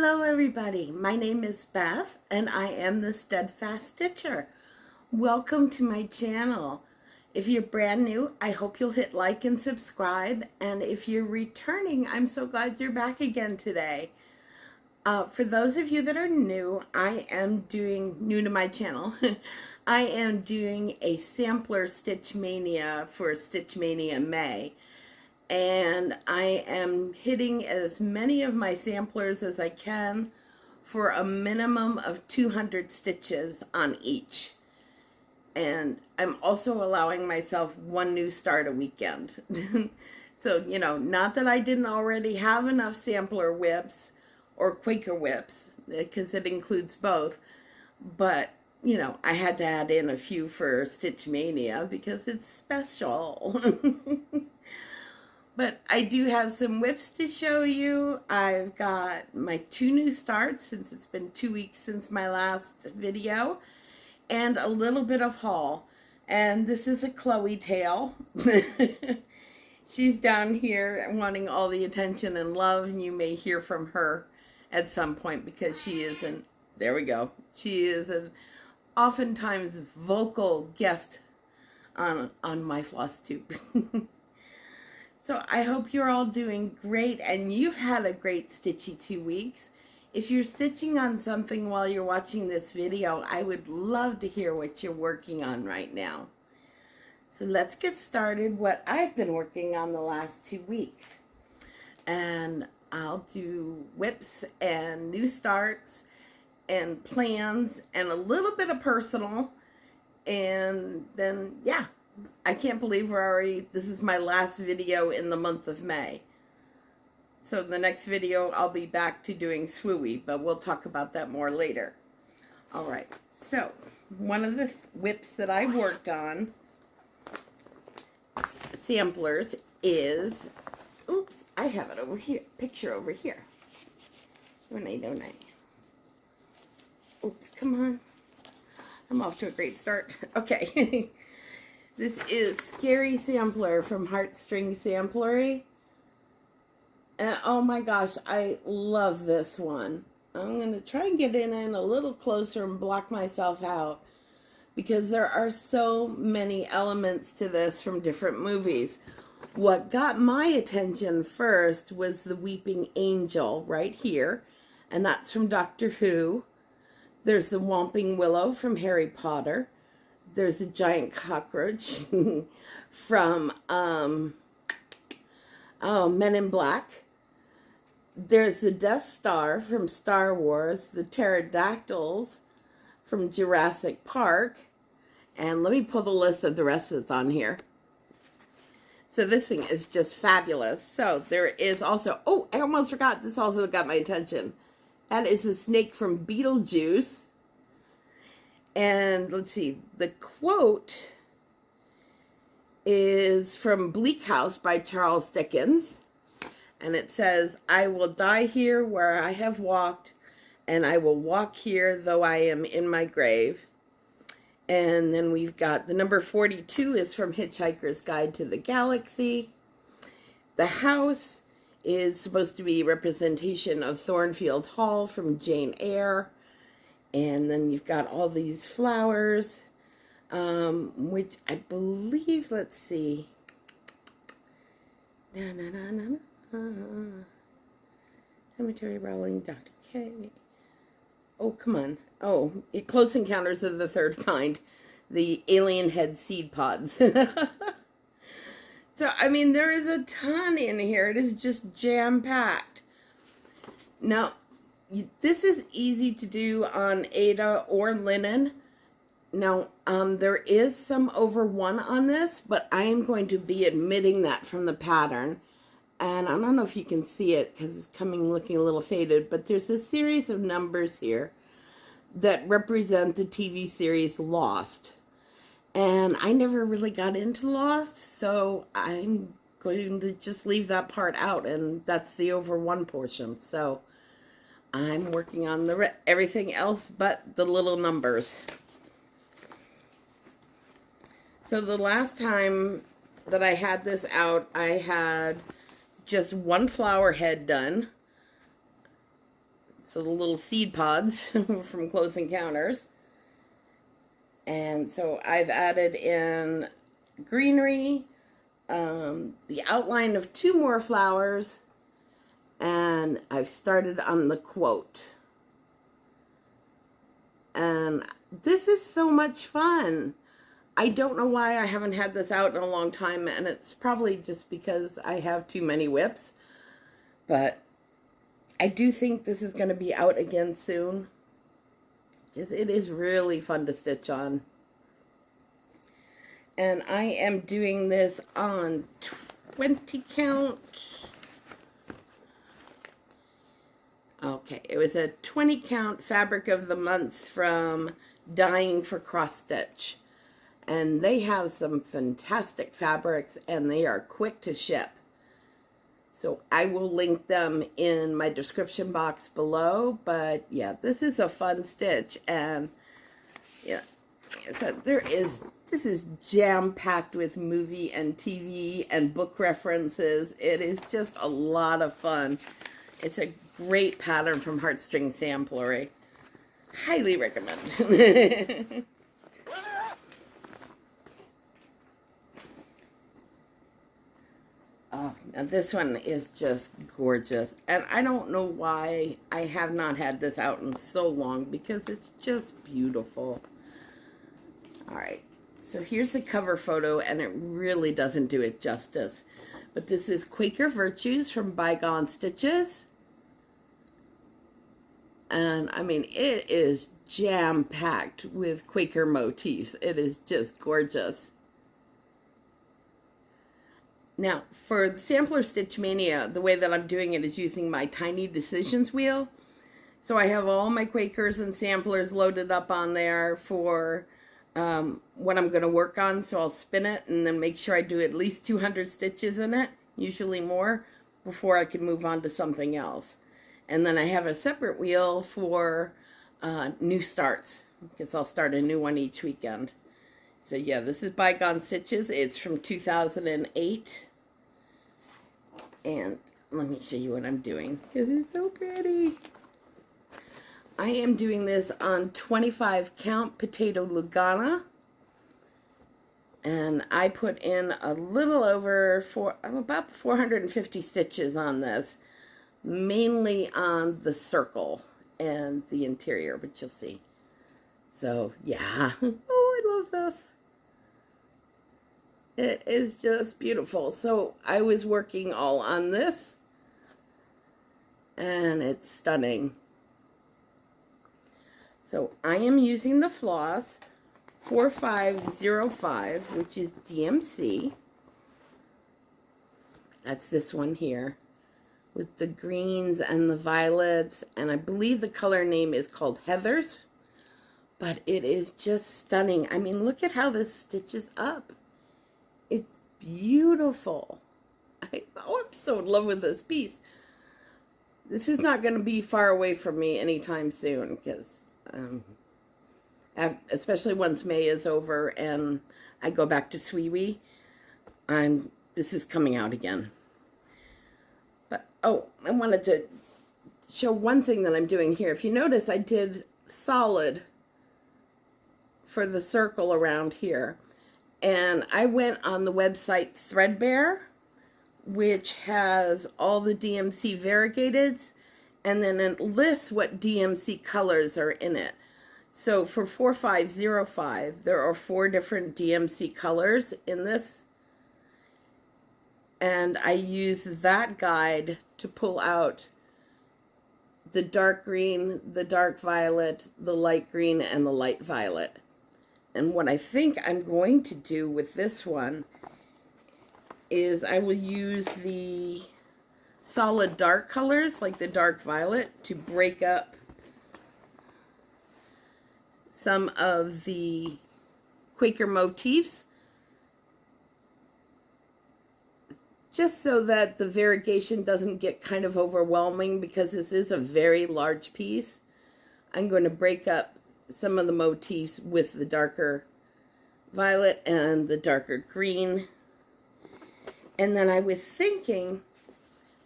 Hello everybody, my name is Beth and I am the Steadfast Stitcher. Welcome to my channel. If you're brand new, I hope you'll hit like and subscribe, and if you're returning, I'm so glad you're back again today. For those of you that are new, new to my channel, I am doing a Sampler Stitchmaynia for Stitchmaynia May. And I am hitting as many of my samplers as I can for a minimum of 200 stitches on each. And I'm also allowing myself one new start a weekend. So, you know, not that I didn't already have enough sampler whips or Quaker whips, because it includes both, but, you know, I had to add in a few for Stitchmaynia because it's special. But I do have some whips to show you. I've got my 2 new starts since it's been 2 weeks since my last video, and a little bit of haul. And this is a Chloe tail. She's down here wanting all the attention and love, and you may hear from her at some point because she is she is an oftentimes vocal guest on my Flosstube. So I hope you're all doing great and you've had a great stitchy 2 weeks. If you're stitching on something while you're watching this video, I would love to hear what you're working on right now. So let's get started what I've been working on the last 2 weeks. And I'll do whips and new starts and plans and a little bit of personal. And then, yeah. I can't believe this is my last video in the month of May. So the next video I'll be back to doing swooey, but we'll talk about that more later. Alright, so one of the whips that I worked on, samplers, is, oops, I have it over here, picture over here. Don't I? Oops, come on. I'm off to a great start. Okay. This is Scary Sampler from Heartstring Samplery. And oh my gosh, I love this one. I'm going to try and get in a little closer and block myself out, because there are so many elements to this from different movies. What got my attention first was the Weeping Angel right here, and that's from Doctor Who. There's the Whomping Willow from Harry Potter. There's a giant cockroach from Men in Black. There's the Death Star from Star Wars. The pterodactyls from Jurassic Park. And let me pull the list of the rest that's on here. So this thing is just fabulous. So there is also, oh, I almost forgot, this also got my attention. That is a snake from Beetlejuice. And let's see, the quote is from Bleak House by Charles Dickens. And it says, "I will die here where I have walked, and I will walk here though I am in my grave." And then we've got the number 42 is from Hitchhiker's Guide to the Galaxy. The house is supposed to be a representation of Thornfield Hall from Jane Eyre. And then you've got all these flowers, which I believe, let's see. Cemetery Rowling, Dr. K. Oh, come on. Oh, Close Encounters of the Third Kind. The alien head seed pods. So, I mean, there is a ton in here. It is just jam-packed. Now, this is easy to do on Aida or linen. Now, there is some over 1 on this, but I am going to be omitting that from the pattern. And I don't know if you can see it because it's looking a little faded, but there's a series of numbers here that represent the TV series Lost. And I never really got into Lost, so I'm going to just leave that part out, and that's the over 1 portion. So I'm working on everything else but the little numbers. So the last time that I had this out, I had just 1 flower head done. So the little seed pods from Close Encounters. And so I've added in greenery, the outline of 2 more flowers, and I've started on the quote. And this is so much fun. I don't know why I haven't had this out in a long time, and it's probably just because I have too many whips. But I do think this is going to be out again soon, because it is really fun to stitch on. And I am doing this on 20 count. Okay, it was a 20 count fabric of the month from Dying for Cross Stitch. And they have some fantastic fabrics, and they are quick to ship. So I will link them in my description box below. But yeah, this is a fun stitch, and yeah, so this is jam-packed with movie and TV and book references. It is just a lot of fun. It's a great pattern from Heartstring Sampler. Highly recommend. Oh, now this one is just gorgeous. And I don't know why I have not had this out in so long, because it's just beautiful. Alright, so here's the cover photo, and it really doesn't do it justice. But this is Quaker Virtues from Bygone Stitches. And I mean, it is jam-packed with Quaker motifs. It is just gorgeous. Now, for the Sampler Stitchmaynia, the way that I'm doing it is using my Tiny Decisions wheel. So I have all my Quakers and samplers loaded up on there for what I'm going to work on. So I'll spin it and then make sure I do at least 200 stitches in it, usually more, before I can move on to something else. And then I have a separate wheel for new starts, because I'll start a new one each weekend. So yeah, this is Bygone Stitches. It's from 2008. And let me show you what I'm doing, because it's so pretty. I am doing this on 25 count Potato Lugana. And I put in a little over about 450 stitches on this. Mainly on the circle and the interior, but you'll see. So, yeah. Oh, I love this. It is just beautiful. So, I was working all on this, and it's stunning. So, I am using the floss 4505, which is DMC. That's this one here, with the greens and the violets, and I believe the color name is called Heathers, but it is just stunning. I mean, look at how this stitches up. It's beautiful. I'm so in love with this piece. This is not going to be far away from me anytime soon, because especially once May is over and I go back to Sweewee, this is coming out again. But, oh, I wanted to show one thing that I'm doing here. If you notice, I did solid for the circle around here. And I went on the website Threadbare, which has all the DMC variegateds, and then it lists what DMC colors are in it. So for 4505, there are 4 different DMC colors in this. And I use that guide to pull out the dark green, the dark violet, the light green, and the light violet. And what I think I'm going to do with this one is I will use the solid dark colors, like the dark violet, to break up some of the Quaker motifs, just so that the variegation doesn't get kind of overwhelming, because this is a very large piece. I'm going to break up some of the motifs with the darker violet and the darker green. And then I was thinking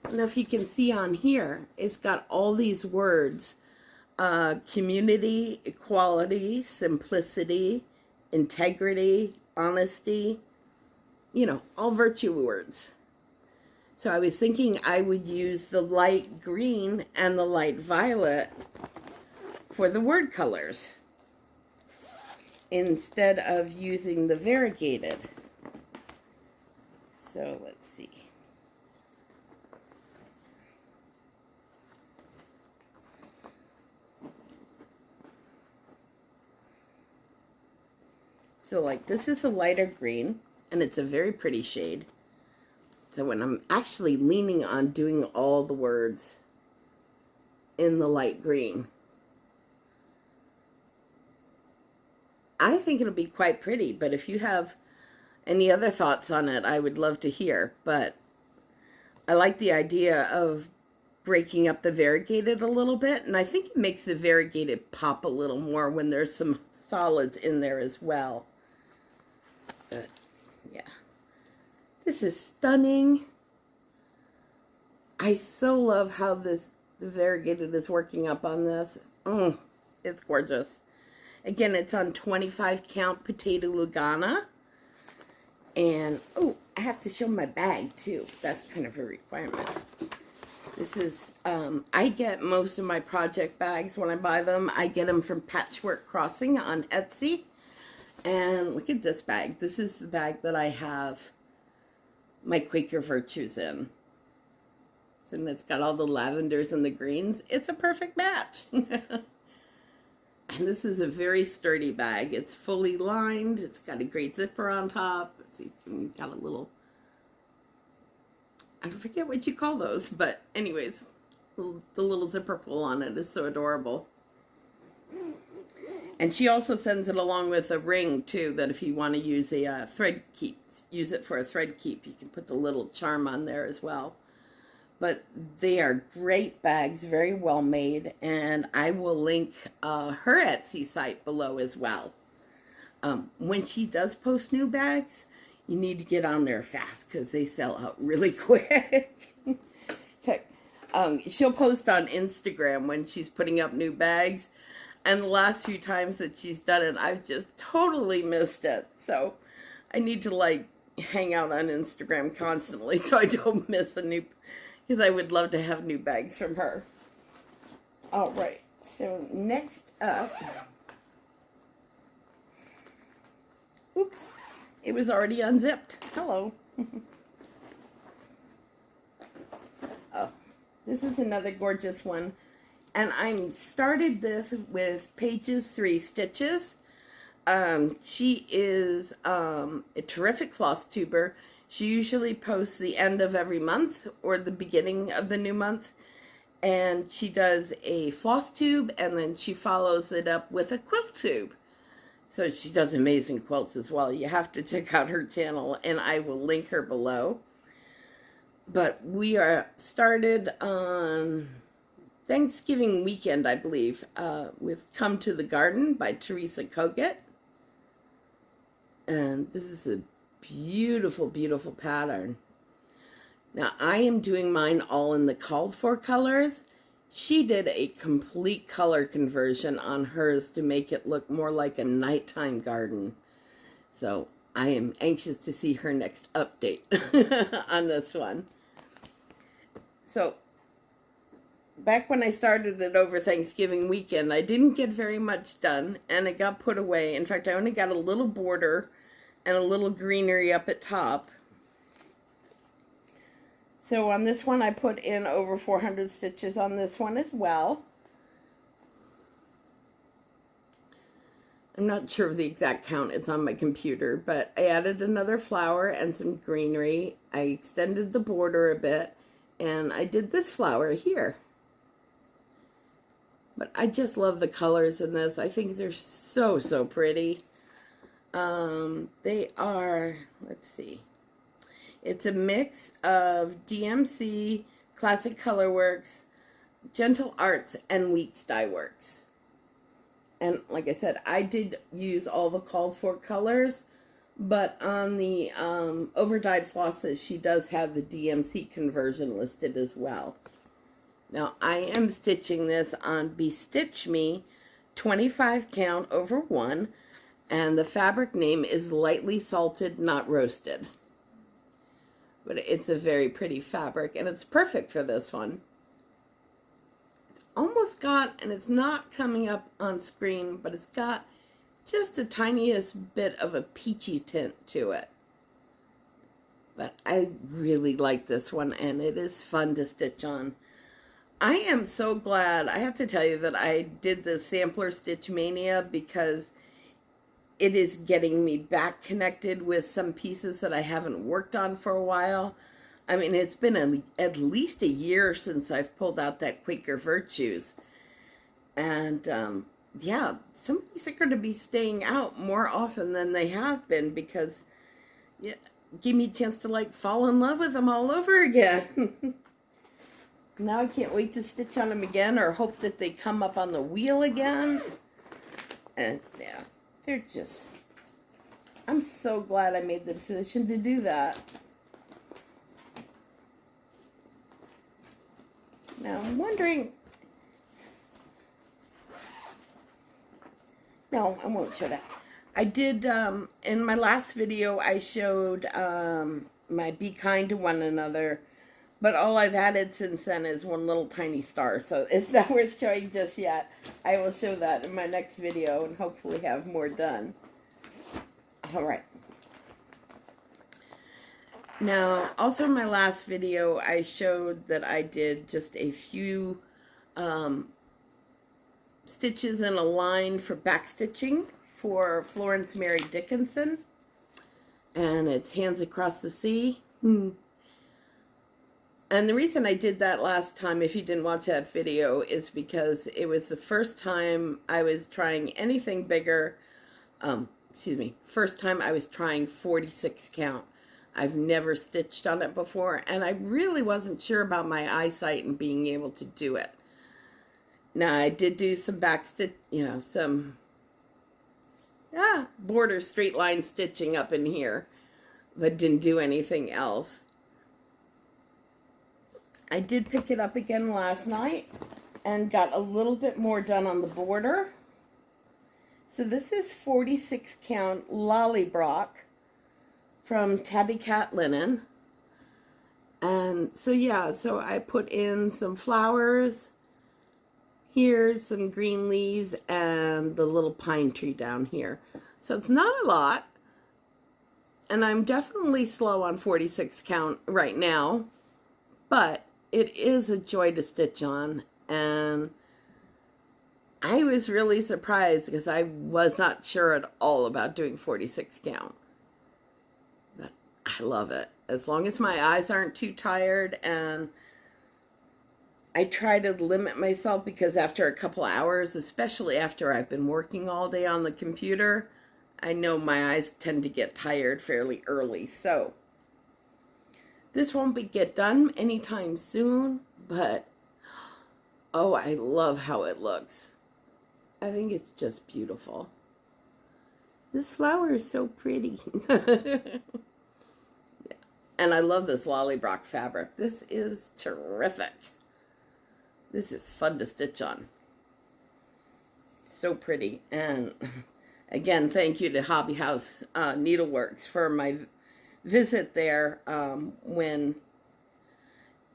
I don't know if you can see on here, it's got all these words. Community, equality, simplicity, integrity, honesty, you know, all virtue words. So I was thinking I would use the light green and the light violet for the word colors instead of using the variegated. So let's see. So like this is a lighter green, and it's a very pretty shade. So when I'm actually leaning on doing all the words in the light green, I think it'll be quite pretty, but if you have any other thoughts on it, I would love to hear. But I like the idea of breaking up the variegated a little bit, and I think it makes the variegated pop a little more when there's some solids in there as well. But yeah, this is stunning. I so love how the variegated is working up on this. It's gorgeous. Again, it's on 25 count potato Lugana. And, oh, I have to show my bag too. That's kind of a requirement. This is, I get most of my project bags when I buy them. I get them from Patchwork Crossing on Etsy. And look at this bag. This is the bag that I have my Quaker Virtues in. And it's got all the lavenders and the greens. It's a perfect match. And this is a very sturdy bag. It's fully lined. It's got a great zipper on top. It's even got a little, I forget what you call those, but anyways, the little zipper pull on it is so adorable. And she also sends it along with a ring too, that if you want to use a thread keep, use it for a thread keep, you can put the little charm on there as well. But they are great bags, very well made, and I will link her Etsy site below as well. When she does post new bags, you need to get on there fast because they sell out really quick. She'll post on Instagram when she's putting up new bags, and the last few times that she's done it, I've just totally missed it. So I need to like hang out on Instagram constantly so I don't miss a new, because I would love to have new bags from her. All right, so next up, oops, it was already unzipped. Hello. Oh, this is another gorgeous one. And I started this with Pages 3 Stitches. She is a terrific floss tuber. She usually posts the end of every month or the beginning of the new month. And she does a floss tube, and then she follows it up with a quilt tube. So she does amazing quilts as well. You have to check out her channel, and I will link her below. But we are started on Thanksgiving weekend, I believe, with Come to the Garden by Teresa Kogut. And this is a beautiful, beautiful pattern. Now, I am doing mine all in the called for colors. She did a complete color conversion on hers to make it look more like a nighttime garden. So I am anxious to see her next update on this one. So back when I started it over Thanksgiving weekend, I didn't get very much done, and it got put away. In fact, I only got a little border and a little greenery up at top. So on this one, I put in over 400 stitches on this one as well. I'm not sure of the exact count, it's on my computer, but I added another flower and some greenery. I extended the border a bit, and I did this flower here. But I just love the colors in this. I think they're so, so pretty. They are, let's see. It's a mix of DMC, Classic Colorworks, Gentle Arts, and Weeks Dye Works. And like I said, I did use all the called for colors, But on the overdyed flosses, she does have the DMC conversion listed as well. Now, I am stitching this on Bestitch Me 25 count over 1, and the fabric name is Lightly Salted, Not Roasted. But it's a very pretty fabric, and it's perfect for this one. It's almost got, and it's not coming up on screen, but it's got just the tiniest bit of a peachy tint to it. But I really like this one, and it is fun to stitch on. I am so glad, I have to tell you, that I did the Sampler Stitchmaynia, because it is getting me back connected with some pieces that I haven't worked on for a while. I mean, it's been at least a year since I've pulled out that Quaker Virtues. And yeah, some of these are going to be staying out more often than they have been, because yeah, give me a chance to like fall in love with them all over again. Now I can't wait to stitch on them again, or hope that they come up on the wheel again. And yeah, they're just, I'm so glad I made the decision to do that. Now I'm wondering, no, I won't show that. I did, in my last video, I showed my Be Kind to One Another, but all I've added since then is one little tiny star, so it's not worth showing just yet. I will show that in my next video and hopefully have more done. Alright. Now, also in my last video, I showed that I did just a few stitches in a line for back stitching for Florence Mary Dickinson, and it's Hands Across the Sea. And the reason I did that last time, if you didn't watch that video, is because it was the first time I was trying anything bigger. First time I was trying 46 count. I've never stitched on it before, and I really wasn't sure about my eyesight and being able to do it. Now, I did do some back stitch, some border straight line stitching up in here, but didn't do anything else. I did pick it up again last night and got a little bit more done on the border. So this is 46 count Lollybrock from Tabby Cat Linen. And so yeah, so I put in some flowers. Here's some green leaves and the little pine tree down here. So it's not a lot. And I'm definitely slow on 46 count right now, but it is a joy to stitch on, and I was really surprised because I was not sure at all about doing 46 count. But I love it. As long as my eyes aren't too tired, and I try to limit myself, because after a couple hours, especially after I've been working all day on the computer, I know my eyes tend to get tired fairly early. So this won't get done anytime soon, but oh, I love how it looks. I think it's just beautiful. This flower is so pretty. Yeah. And I love this Lollybrock fabric. This is terrific. This is fun to stitch on. So pretty. And again, thank you to Hobby House Needleworks for my visit there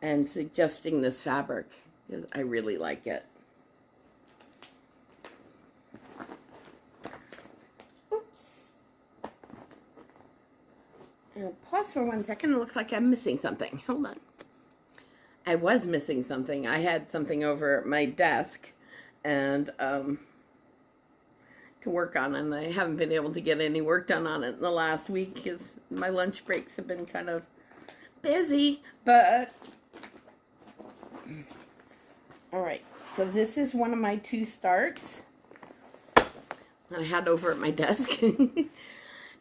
and suggesting this fabric, because I really like it. Oops. I'll pause for 1 second. It looks like I'm missing something. Hold on. I was missing something. I had something over at my desk and to work on, and I haven't been able to get any work done on it in the last week because my lunch breaks have been kind of busy. But all right, so this is one of my 2 starts that I had over at my desk.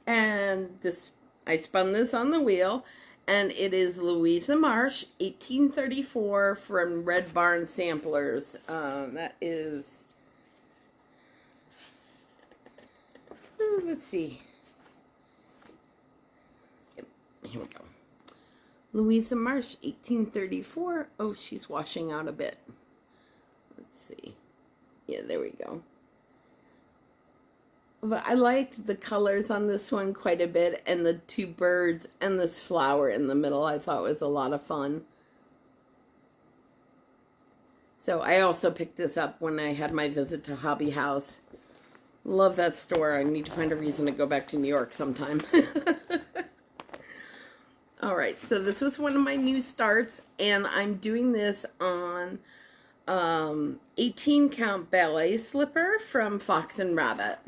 And this, I spun this on the wheel, and it is Louisa Marsh 1834 from Red Barn Samplers. That is, let's see, here we go. Louisa Marsh, 1834. Oh, she's washing out a bit. Let's see. Yeah, there we go. But I liked the colors on this one quite a bit, and the two birds and this flower in the middle I thought was a lot of fun. So I also picked this up when I had my visit to Hobby House. Love that store. I need to find a reason to go back to New York sometime. All right, so this was one of my new starts, and I'm doing this on 18 count ballet slipper from Fox and Rabbit.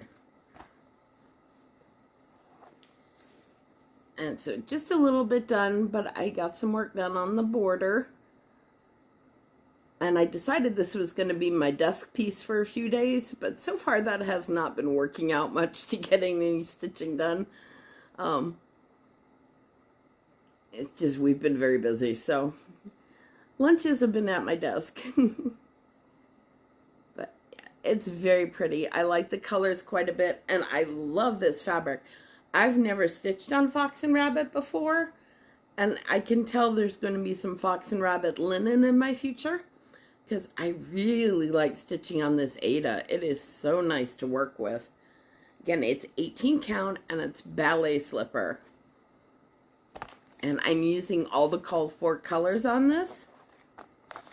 And so just a little bit done, but I got some work done on the border. And I decided this was going to be my desk piece for a few days, but so far that has not been working out much to getting any stitching done. It's just, we've been very busy, so lunches have been at my desk. But it's very pretty. I like the colors quite a bit, and I love this fabric. I've never stitched on Fox and Rabbit before, and I can tell there's going to be some Fox and Rabbit linen in my future, because I really like stitching on this Ada. It is so nice to work with. Again, it's 18 count, and it's ballet slipper. And I'm using all the called for colors on this,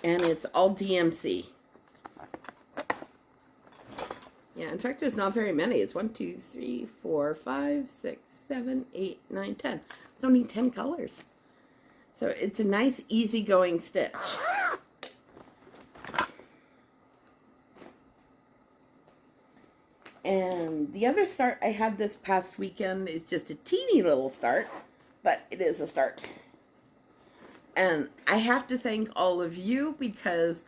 and it's all DMC. Yeah, in fact, there's not very many. It's 1, 2, 3, 4, 5, 6, 7, 8, 9, 10. It's only 10 colors. So it's a nice, easygoing stitch. And the other start I had this past weekend is just a teeny little start, but it is a start. And I have to thank all of you, because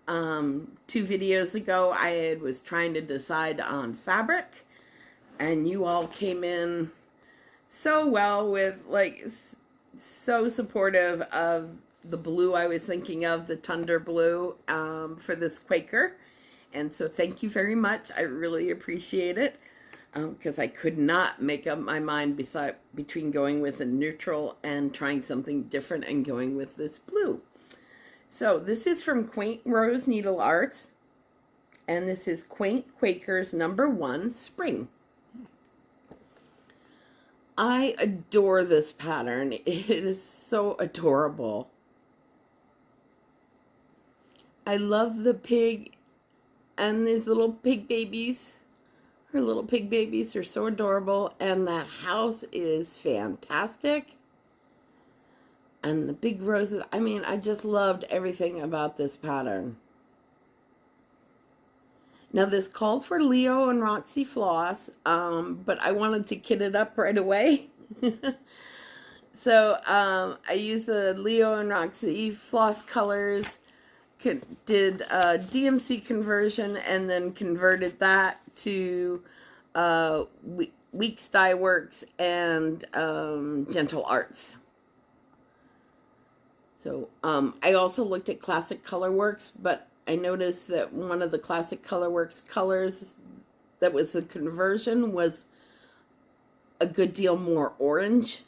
2 videos ago I was trying to decide on fabric, and you all came in so well with, like, so supportive of the blue I was thinking of, the Thunder blue, for this Quaker. And so thank you very much. I really appreciate it, because I could not make up my mind between going with a neutral and trying something different and going with this blue. So this is from Quaint Rose Needlearts, and this is Quaint Quakers #1 Spring. I adore this pattern. It is so adorable. I love the pig and these little pig babies. Her little pig babies are so adorable, and that house is fantastic. And the big roses, I mean, I just loved everything about this pattern. Now this called for Leo and Roxy floss, but I wanted to kit it up right away. So I used the Leo and Roxy floss colors, did DMC conversion, and then converted that to Weeks Dye Works and Gentle Arts. So I also looked at Classic Colorworks, but I noticed that one of the Classic Colorworks colors that was the conversion was a good deal more orange.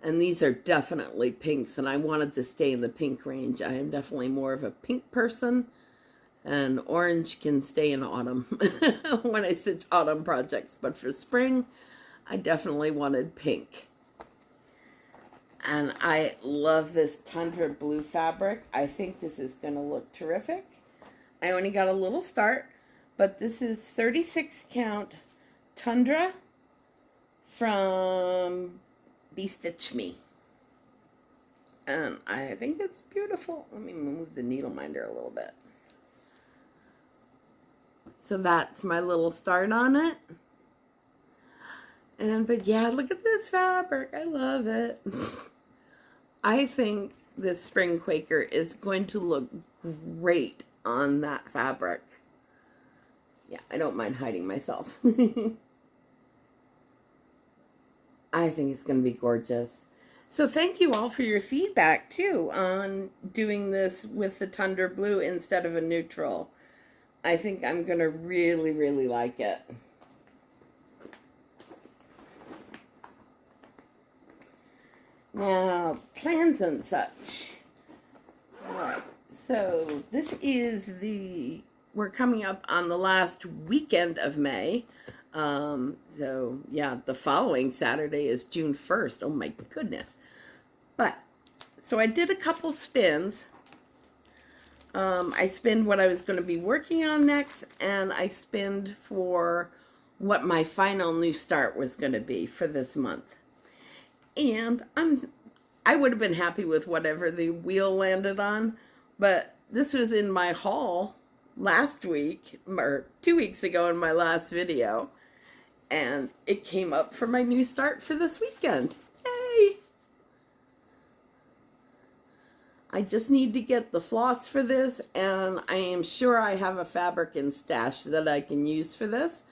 And these are definitely pinks, and I wanted to stay in the pink range. I am definitely more of a pink person, and orange can stay in autumn when I stitch autumn projects. But for spring, I definitely wanted pink. And I love this Tundra blue fabric. I think this is going to look terrific. I only got a little start, but this is 36 count Tundra from Stitch Me. And I think it's beautiful. Let me move the needle minder a little bit. So that's my little start on it. But yeah, look at this fabric. I love it. I think this spring Quaker is going to look great on that fabric. Yeah, I don't mind hiding myself. I think it's going to be gorgeous. So thank you all for your feedback, too, on doing this with the Thunder Blue instead of a neutral. I think I'm going to really, really like it. Now, plans and such. Alright, so this is we're coming up on the last weekend of May. So, yeah, the following Saturday is June 1st. Oh my goodness. But, so I did a couple spins. I spinned what I was going to be working on next, and I spinned for what my final new start was going to be for this month. And I would have been happy with whatever the wheel landed on, but this was in my haul last week, or 2 weeks ago in my last video, and it came up for my new start for this weekend. Yay! I just need to get the floss for this, and I am sure I have a fabric in stash that I can use for this.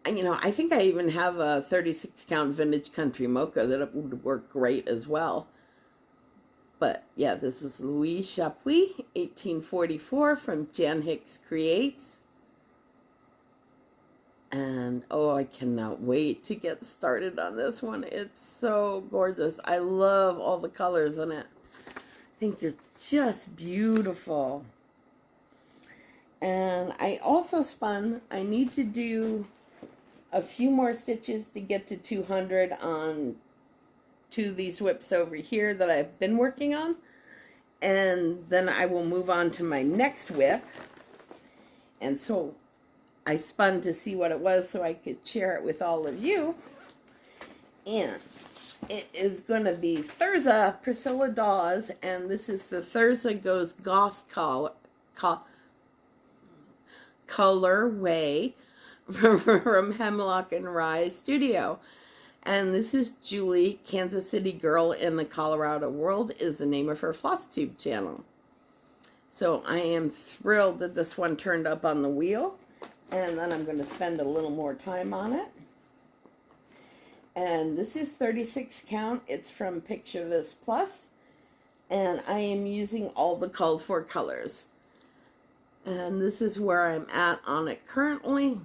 And, you know, I think I even have a 36 count vintage country mocha that would work great as well. But, yeah, this is Louise Chappuis, 1844, from Jan Hicks Creates. And, oh, I cannot wait to get started on this one. It's so gorgeous. I love all the colors in it. I think they're just beautiful. And I also spun, I need to do a few more stitches to get to 200 on two of these whips over here that I've been working on. And then I will move on to my next whip. And so I spun to see what it was so I could share it with all of you. And it is going to be Teresa Priscilla Dawes, and this is the Teresa Goes Goth colorway from Hemlock and Rye Studio. And this is Julie, Kansas City Girl in the Colorado World is the name of her Flosstube channel. So I am thrilled that this one turned up on the wheel, and then I'm going to spend a little more time on it. And this is 36 count. It's from Picture This Plus. And I am using all the called for colors. And this is where I'm at on it currently.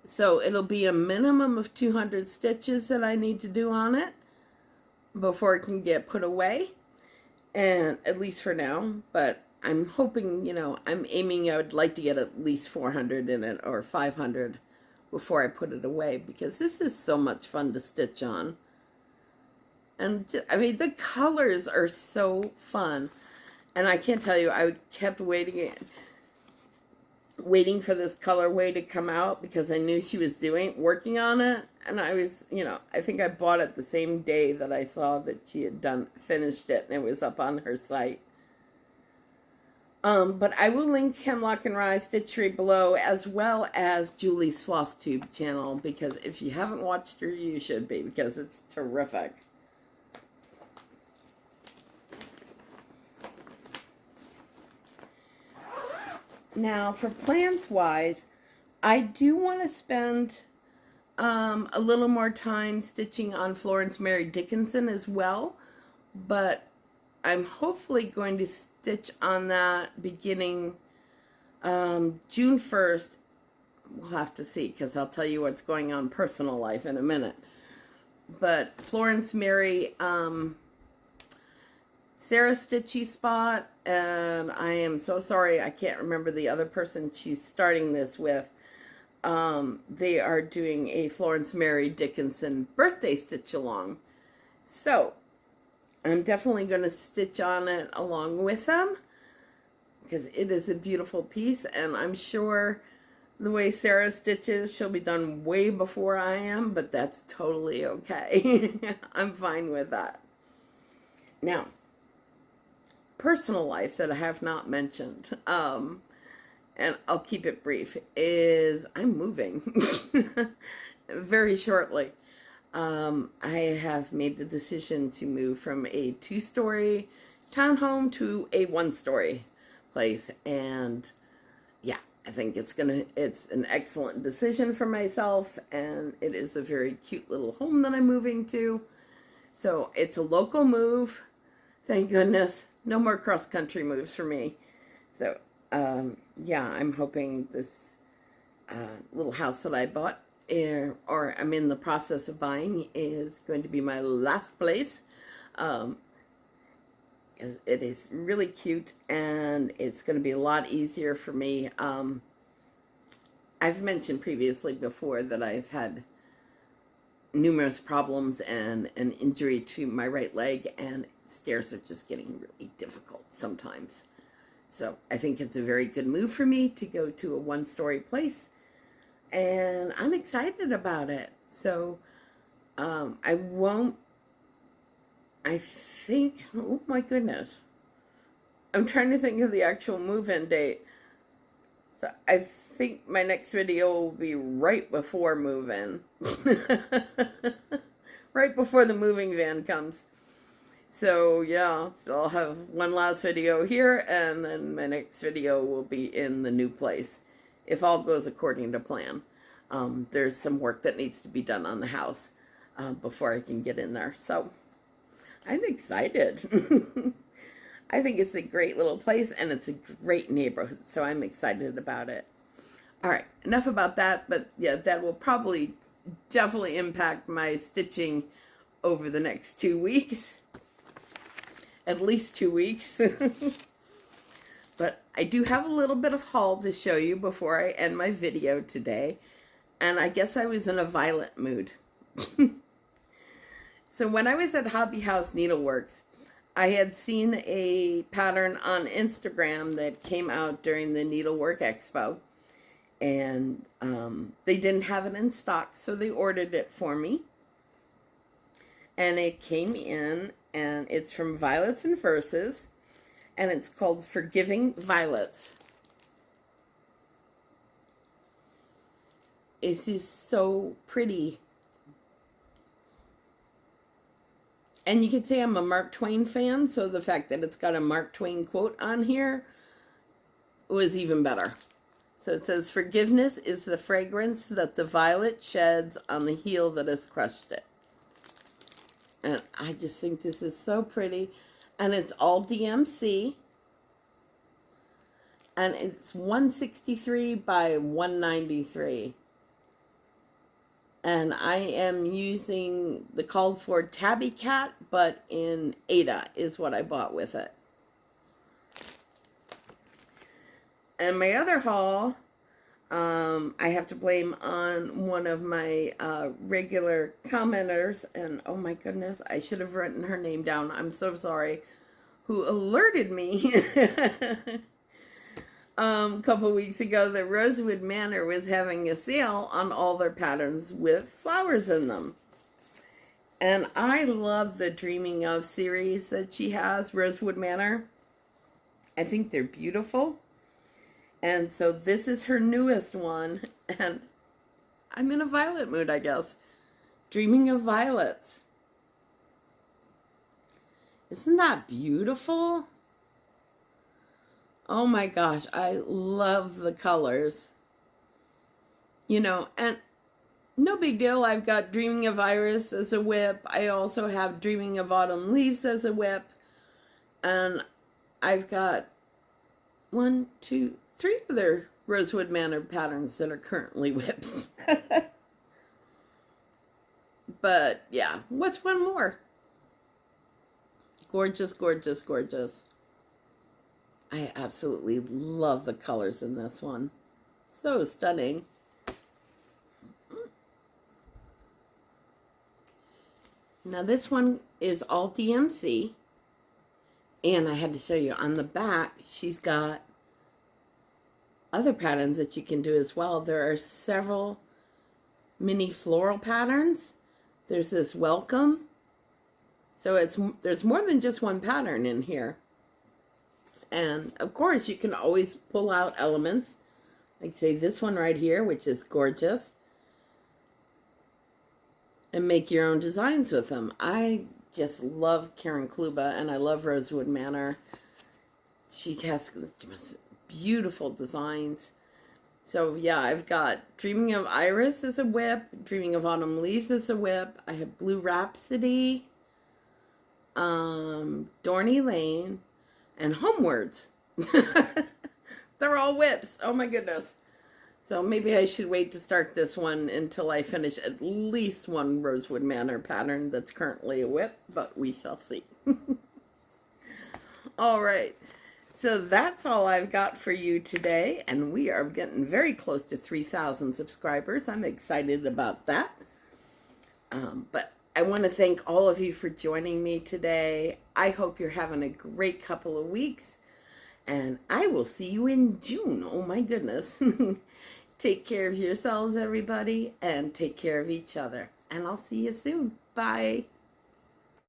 So it'll be a minimum of 200 stitches that I need to do on it before it can get put away. And at least for now. But I'm hoping, you know, I'm aiming, I would like to get at least 400 in it, or 500. Before I put it away, because this is so much fun to stitch on. And I mean, the colors are so fun, and I can't tell you, I kept waiting for this colorway to come out because I knew she was working on it, and I was, you know, I think I bought it the same day that I saw that she had finished it, and it was up on her site. But I will link Hemlock and Rye Stitchery below, as well as Julie's Flosstube channel, because if you haven't watched her, you should be, because it's terrific. Now, for plans-wise, I do want to spend a little more time stitching on Florence Mary Dickinson as well, but I'm hopefully going to stitch on that beginning June 1st. We'll have to see, because I'll tell you what's going on in personal life in a minute. But Florence Mary, Sarah Stitchy Spot, and I am so sorry I can't remember the other person she's starting this with. They are doing a Florence Mary Dickinson birthday stitch along. So I'm definitely going to stitch on it along with them, because it is a beautiful piece, and I'm sure the way Sarah stitches, she'll be done way before I am, but that's totally okay. I'm fine with that. Now, personal life that I have not mentioned, and I'll keep it brief, is I'm moving very shortly. I have made the decision to move from a 2-story townhome to a 1-story place, and yeah, I think it's an excellent decision for myself, and it is a very cute little home that I'm moving to. So it's a local move, thank goodness. No more cross-country moves for me. So yeah, I'm hoping this little house that I bought or I'm in the process of buying, is going to be my last place. It is really cute, and it's going to be a lot easier for me. I've mentioned previously before that I've had numerous problems and an injury to my right leg, and stairs are just getting really difficult sometimes. So I think it's a very good move for me to go to a one-story place, and I'm excited about it. So I think, oh my goodness, I'm trying to think of the actual move-in date. So I think my next video will be right before move-in. Right before the moving van comes. So yeah, so I'll have one last video here, and then my next video will be in the new place, if all goes according to plan. There's some work that needs to be done on the house before I can get in there. So I'm excited. I think it's a great little place, and it's a great neighborhood, so I'm excited about it. All right, enough about that, but yeah, that will probably definitely impact my stitching over the next 2 weeks. At least 2 weeks. But I do have a little bit of haul to show you before I end my video today, and I guess I was in a violet mood. So when I was at Hobby House Needleworks, I had seen a pattern on Instagram that came out during the Needlework Expo, and they didn't have it in stock, so they ordered it for me. And it came in, and it's from Violets and Verses, and it's called Forgiving Violets. This is so pretty. And you could say I'm a Mark Twain fan, so the fact that it's got a Mark Twain quote on here was even better. So it says, "Forgiveness is the fragrance that the violet sheds on the heel that has crushed it." And I just think this is so pretty. And it's all DMC. And it's 163 by 193. And I am using the called for Tabby Cat, but in Ada is what I bought with it. And my other haul, I have to blame on one of my regular commenters, and oh my goodness, I should have written her name down. I'm so sorry. Who alerted me a couple weeks ago that Rosewood Manor was having a sale on all their patterns with flowers in them. And I love the Dreaming Of series that she has, Rosewood Manor. I think they're beautiful. And so this is her newest one, and I'm in a violet mood, I guess. Dreaming of Violets. Isn't that beautiful? Oh my gosh, I love the colors. You know, and no big deal. I've got Dreaming of Iris as a whip. I also have Dreaming of Autumn Leaves as a whip. And I've got 1, 2, 3 other Rosewood Manor patterns that are currently whips. But yeah, what's one more? Gorgeous, gorgeous, gorgeous. I absolutely love the colors in this one. So stunning. Now this one is all DMC. And I had to show you on the back, she's got other patterns that you can do as well. There are several mini floral patterns. There's this welcome. So there's more than just one pattern in here. And of course you can always pull out elements. Like say this one right here, which is gorgeous. And make your own designs with them. I just love Karen Kluba, and I love Rosewood Manor. She has beautiful designs. So yeah, I've got Dreaming of Iris as a whip, Dreaming of Autumn Leaves as a whip. I have Blue Rhapsody, Dorney Lane, and Homewards. They're all whips. Oh my goodness. So maybe I should wait to start this one until I finish at least one Rosewood Manor pattern that's currently a whip, but we shall see. All right, so that's all I've got for you today, and we are getting very close to 3,000 subscribers. I'm excited about that. But I want to thank all of you for joining me today. I hope you're having a great couple of weeks, and I will see you in June. Oh my goodness. Take care of yourselves, everybody, and take care of each other. And I'll see you soon. Bye.